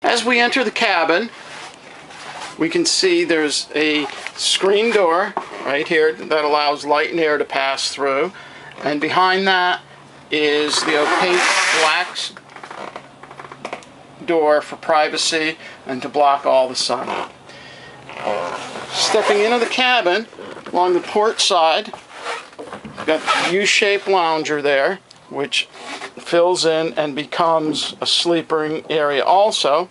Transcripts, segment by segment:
As we enter the cabin, we can see there's a screen door right here that allows light and air to pass through, and behind that is the opaque black door for privacy and to block all the sun. Stepping into the cabin along the port side, we've got the U-shaped lounger there, which fills in and becomes a sleeping area also.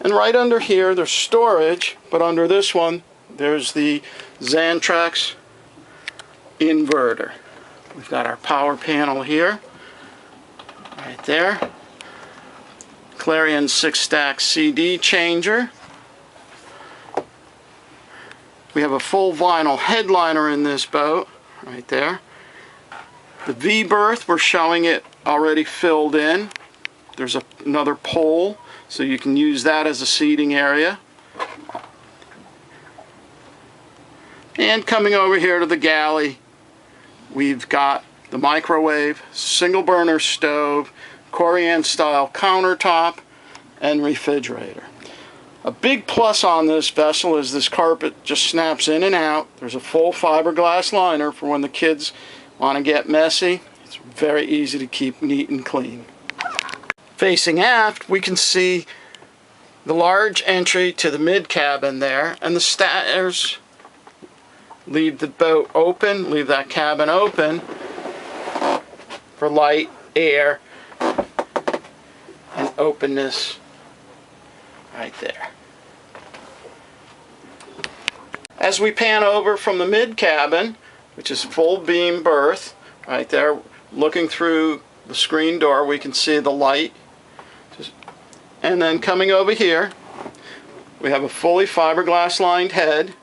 And right under here there's storage, but under this one there's the Xantrax inverter. We've got our power panel here, right there. Clarion 6-stack CD changer. We have a full vinyl headliner in this boat, right there. The V berth, we're showing it already filled in. There's another pole, so you can use that as a seating area. And coming over here to the galley, we've got the microwave, single burner stove, Korean style countertop, and refrigerator. A big plus on this vessel is this carpet just snaps in and out. There's a full fiberglass liner for when the kids want to get messy. It's very easy to keep neat and clean. Facing aft, we can see the large entry to the mid cabin there, and the stairs leave the boat open, leave that cabin open for light, air, and openness right there. As we pan over from the mid cabin, which is full beam berth, right there, looking through the screen door, we can see the light. And then coming over here, we have a fully fiberglass lined head,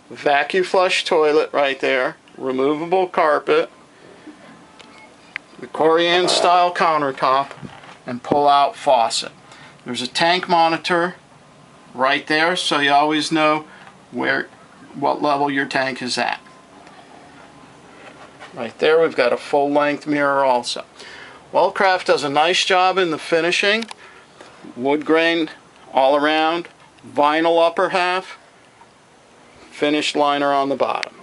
vacuum flush toilet right there, removable carpet, the Korean style countertop, and pull out faucet. There's a tank monitor right there, so you always know what level your tank is at. Right there we've got a full length mirror also. Wellcraft does a nice job in the finishing. Wood grain all around, vinyl upper half, finished liner on the bottom.